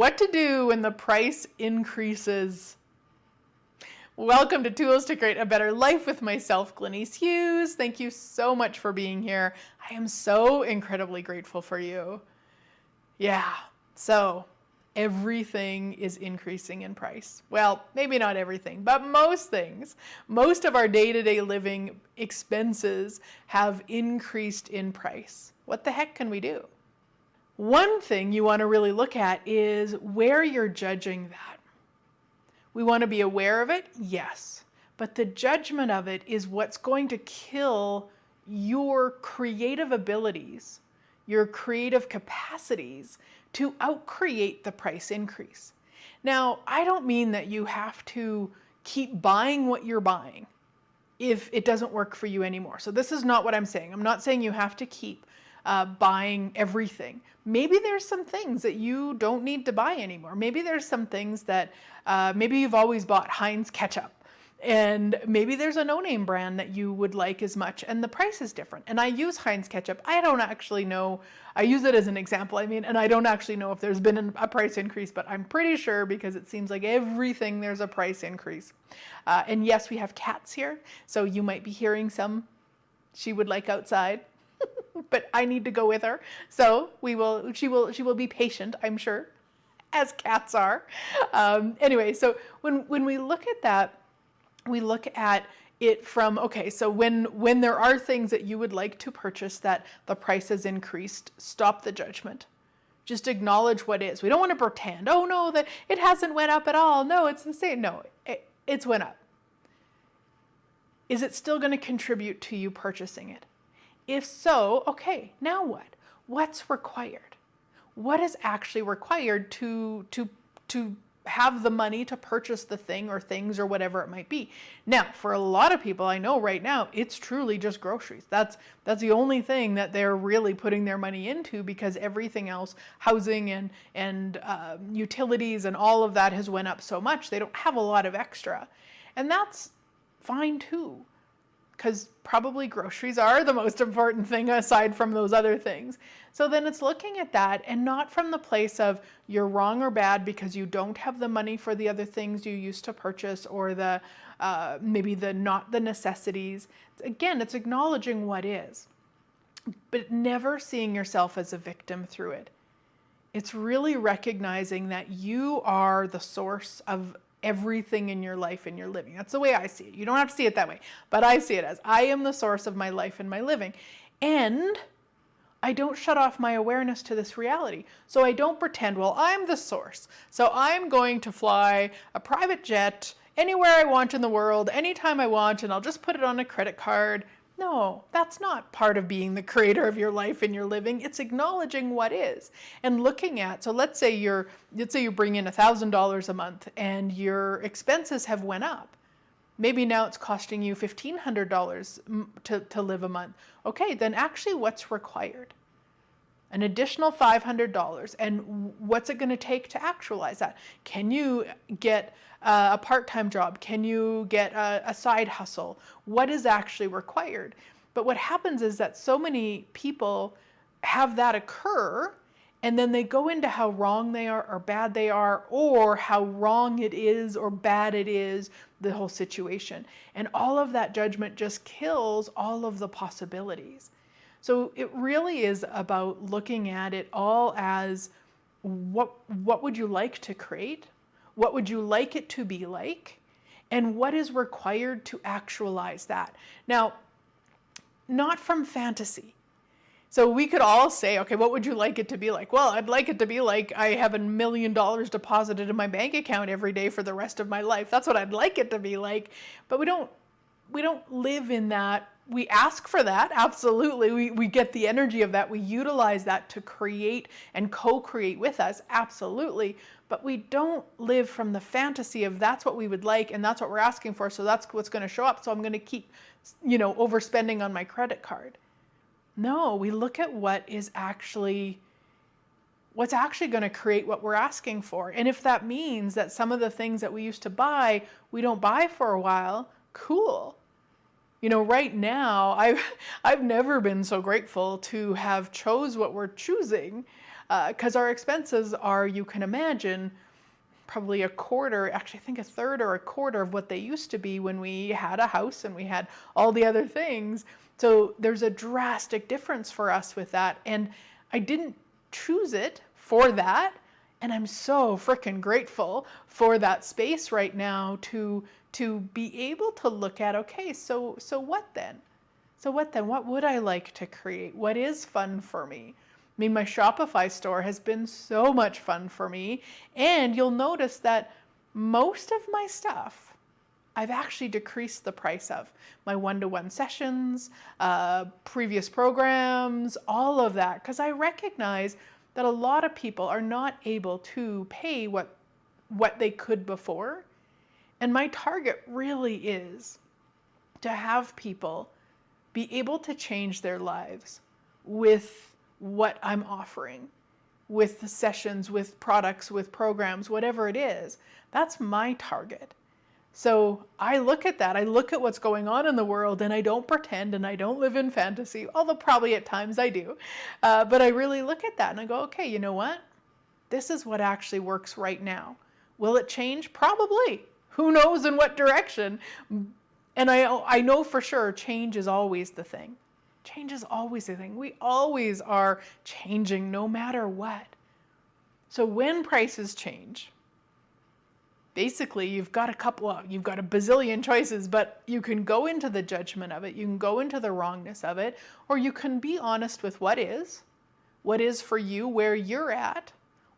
What to do when the price increases. Welcome to Tools to Create a Better Life with myself, Glenyce Hughes. Thank you so much for being here. I am so incredibly grateful for you. Yeah, so everything is increasing in price. Well, maybe not everything, but most things. Most of our day-to-day living expenses have increased in price. What the heck can we do? One thing you want to really look at is where you're judging that. We want to be aware of it, yes, but the judgment of it is what's going to kill your creative abilities, your creative capacities to outcreate the price increase. Now, I don't mean that you have to keep buying what you're buying if it doesn't work for you anymore. So this is not what I'm saying. I'm not saying you have to keep buying everything. Maybe there's some things that you don't need to buy anymore. Maybe there's some things that maybe you've always bought Heinz ketchup, and maybe there's a no-name brand that you would like as much and the price is different. And I use Heinz ketchup. I don't actually know. I use it as an example. And I don't actually know if there's been a price increase, but I'm pretty sure because it seems like everything there's a price increase. And yes, we have cats here, so you might be hearing some she would like outside. But I need to go with her, so she will be patient, I'm sure, as cats are. Anyway, so when we look at that, we look at it from, okay, so when there are things that you would like to purchase that the price has increased, stop the judgment. Just acknowledge what is. We don't want to pretend, oh no, that it hasn't went up at all. No, it's the same. No, it's went up. Is it still going to contribute to you purchasing it? If so, okay, now what? What's required? What is actually required to have the money to purchase the thing or things or whatever it might be? Now, for a lot of people I know right now, it's truly just groceries. That's the only thing that they're really putting their money into, because everything else, housing and utilities and all of that has went up so much, they don't have a lot of extra. And that's fine too, because probably groceries are the most important thing aside from those other things. So then it's looking at that, and not from the place of you're wrong or bad because you don't have the money for the other things you used to purchase, or the maybe not the necessities. Again, it's acknowledging what is, but never seeing yourself as a victim through it. It's really recognizing that you are the source of everything in your life and your living. That's the way I see it. You don't have to see it that way, but I see it as I am the source of my life and my living. And I don't shut off my awareness to this reality. So I don't pretend, well, I'm the source, so I'm going to fly a private jet anywhere I want in the world, anytime I want, and I'll just put it on a credit card. No, that's not part of being the creator of your life and your living. It's acknowledging what is and looking at. So let's say you bring in $1,000 a month and your expenses have went up. Maybe now it's costing you $1,500 to live a month. Okay, then actually what's required? An additional $500. And what's it going to take to actualize that? Can you get a part-time job? Can you get a side hustle? What is actually required? But what happens is that so many people have that occur, and then they go into how wrong they are or bad they are, or how wrong it is or bad it is, the whole situation. And all of that judgment just kills all of the possibilities. So it really is about looking at it all as what would you like to create? What would you like it to be like? And what is required to actualize that? Now, not from fantasy. So we could all say, okay, what would you like it to be like? Well, I'd like it to be like I have $1 million deposited in my bank account every day for the rest of my life. That's what I'd like it to be like. But we don't live in that. We ask for that, absolutely. We get the energy of that. We utilize that to create and co-create with us, absolutely. But we don't live from the fantasy of that's what we would like and that's what we're asking for, so that's what's going to show up. So I'm going to keep, overspending on my credit card. No, we look at what's actually going to create what we're asking for. And if that means that some of the things that we used to buy, we don't buy for a while, cool. Right now, I've never been so grateful to have chose what we're choosing. Because our expenses are, you can imagine, probably a quarter, actually I think a third or a quarter of what they used to be when we had a house and we had all the other things. So there's a drastic difference for us with that. And I didn't choose it for that. And I'm so freaking grateful for that space right now to be able to look at, okay, so what then? So what then? What would I like to create? What is fun for me? I mean, my Shopify store has been so much fun for me. And you'll notice that most of my stuff, I've actually decreased the price of. My one-to-one sessions, previous programs, all of that. Because I recognize that a lot of people are not able to pay what they could before. And my target really is to have people be able to change their lives with what I'm offering, with the sessions, with products, with programs, whatever it is. That's my target. So I look at that, I look at what's going on in the world, and I don't pretend and I don't live in fantasy, although probably at times I do. But I really look at that and I go, okay, you know what? This is what actually works right now. Will it change? Probably. Who knows in what direction? And I know for sure change is always the thing. Change is always the thing. We always are changing no matter what. So when prices change, basically you've got you've got a bazillion choices, but you can go into the judgment of it, you can go into the wrongness of it, or you can be honest with what is for you, where you're at,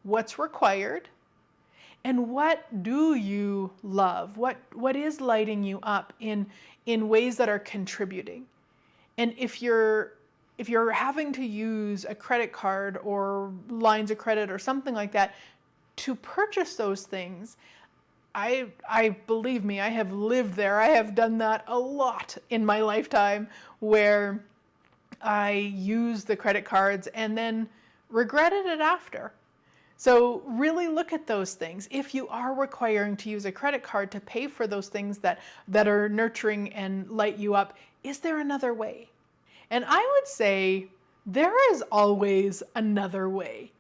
what's required, and what do you love? What is lighting you up in ways that are contributing? And if you're having to use a credit card or lines of credit or something like that to purchase those things, I believe me, I have lived there. I have done that a lot in my lifetime where I used the credit cards and then regretted it after. So really look at those things. If you are requiring to use a credit card to pay for those things that are nurturing and light you up, is there another way? And I would say there is always another way.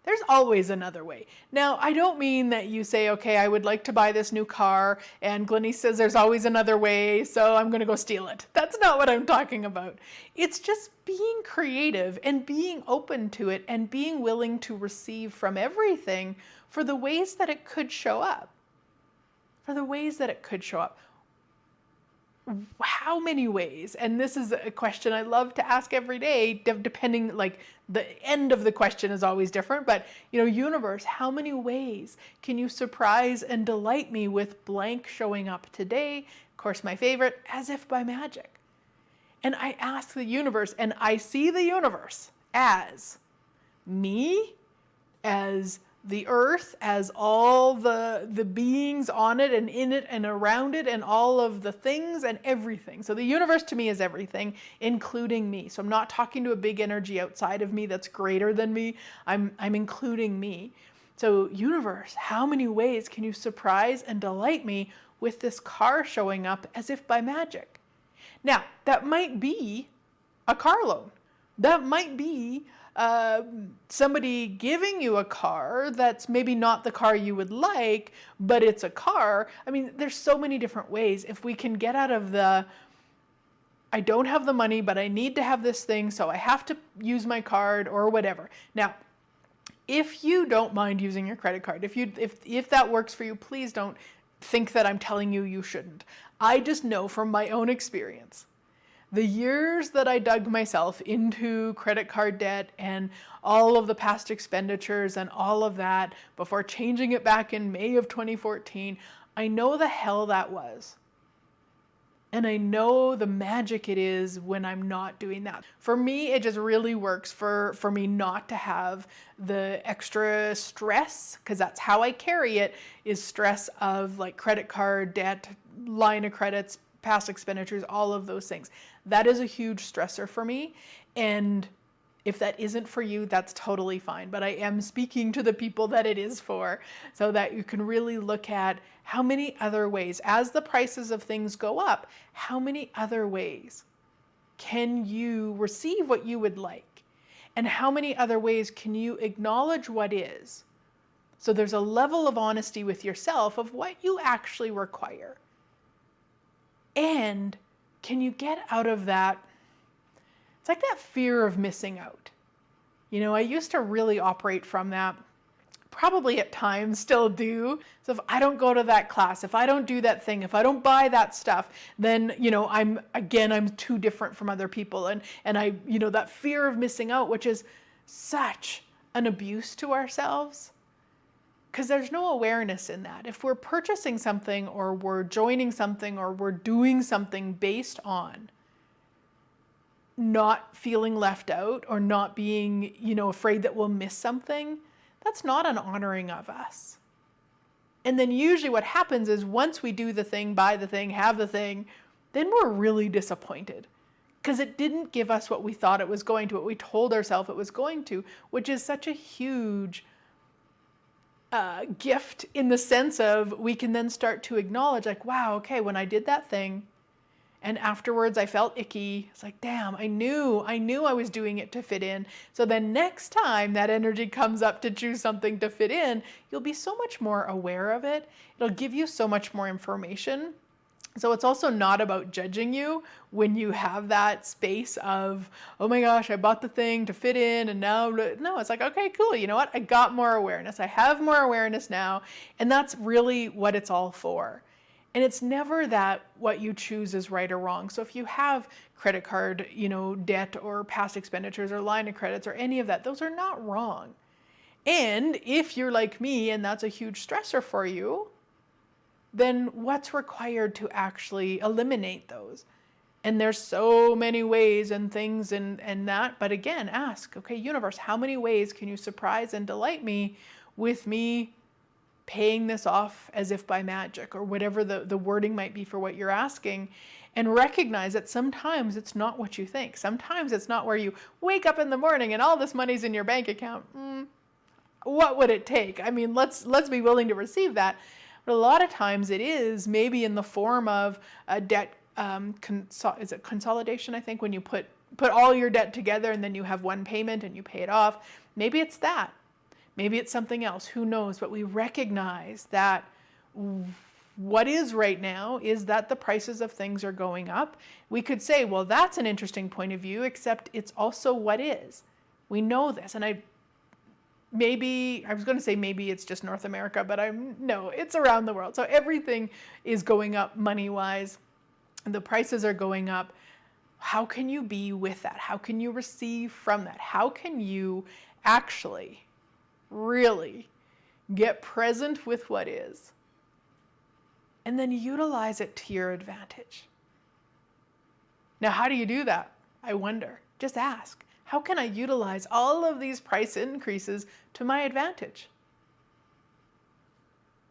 There's always another way. Now, I don't mean that you say, okay, I would like to buy this new car, and Glenyce says there's always another way, so I'm going to go steal it. That's not what I'm talking about. It's just being creative and being open to it and being willing to receive from everything for the ways that it could show up. For the ways that it could show up. How many ways? And this is a question I love to ask every day, depending, like the end of the question is always different, but universe, how many ways can you surprise and delight me with blank showing up today? Of course, my favorite, as if by magic. And I ask the universe, and I see the universe as me, as the earth, as all the beings on it and in it and around it and all of the things and everything. So the universe to me is everything, including me. So I'm not talking to a big energy outside of me that's greater than me. I'm including me. So universe, how many ways can you surprise and delight me with this car showing up as if by magic? Now, that might be a car loan. That might be somebody giving you a car that's maybe not the car you would like, but it's a car. I mean, there's so many different ways. If we can get out of the, I don't have the money, but I need to have this thing, so I have to use my card or whatever. Now, if you don't mind using your credit card, if that works for you, please don't think that I'm telling you shouldn't. I just know from my own experience, the years that I dug myself into credit card debt and all of the past expenditures and all of that before changing it back in May of 2014, I know the hell that was. And I know the magic it is when I'm not doing that. For me, it just really works for me not to have the extra stress, because that's how I carry it, is stress of like credit card debt, line of credits, past expenditures, all of those things. That is a huge stressor for me. And if that isn't for you, that's totally fine. But I am speaking to the people that it is for, so that you can really look at how many other ways, as the prices of things go up, how many other ways can you receive what you would like? And how many other ways can you acknowledge what is? So there's a level of honesty with yourself of what you actually require. And can you get out of that? It's like that fear of missing out. I used to really operate from that. Probably at times still do. So if I don't go to that class, if I don't do that thing, if I don't buy that stuff, then, I'm too different from other people. And I, that fear of missing out, which is such an abuse to ourselves, because there's no awareness in that. If we're purchasing something or we're joining something or we're doing something based on not feeling left out or not being, afraid that we'll miss something, that's not an honoring of us. And then usually what happens is once we do the thing, buy the thing, have the thing, then we're really disappointed because it didn't give us what we thought it was going to, what we told ourselves it was going to, which is such a huge gift in the sense of we can then start to acknowledge like, wow, okay, when I did that thing, and afterwards I felt icky. It's like, damn, I knew I was doing it to fit in. So then next time that energy comes up to choose something to fit in, you'll be so much more aware of it. It'll give you so much more information. So it's also not about judging you when you have that space of, oh my gosh, I bought the thing to fit in and now, no, it's like, okay, cool. You know what? I got more awareness. I have more awareness now. And that's really what it's all for. And it's never that what you choose is right or wrong. So if you have credit card, debt or past expenditures or line of credits or any of that, those are not wrong. And if you're like me and that's a huge stressor for you, then what's required to actually eliminate those? And there's so many ways and things and that, but again, ask, okay, universe, how many ways can you surprise and delight me with me paying this off as if by magic, or whatever the wording might be for what you're asking, and recognize that sometimes it's not what you think. Sometimes it's not where you wake up in the morning and all this money's in your bank account. What would it take? I mean, let's be willing to receive that. But a lot of times it is maybe in the form of a debt, is it consolidation? I think when you put all your debt together and then you have one payment and you pay it off. Maybe it's that. Maybe it's something else, who knows, but we recognize that what is right now is that the prices of things are going up. We could say, well, that's an interesting point of view, except it's also what is. We know this. And I was going to say maybe it's just North America, but no, it's around the world. So everything is going up money-wise. The prices are going up. How can you be with that? How can you receive from that? How can you actually really get present with what is, and then utilize it to your advantage? Now, how do you do that? I wonder. Just ask, how can I utilize all of these price increases to my advantage?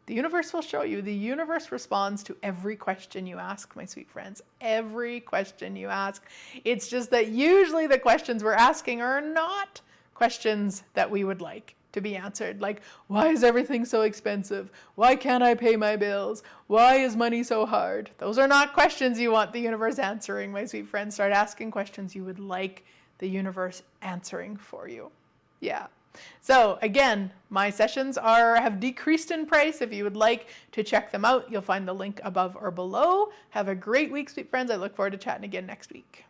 The universe will show you. The universe responds to every question you ask, my sweet friends. Every question you ask. It's just that usually the questions we're asking are not questions that we would like to be answered. Like, why is everything so expensive? Why can't I pay my bills? Why is money so hard? Those are not questions you want the universe answering, my sweet friends. Start asking questions you would like the universe answering for you. Yeah. So again, my sessions have decreased in price. If you would like to check them out, you'll find the link above or below. Have a great week, sweet friends. I look forward to chatting again next week.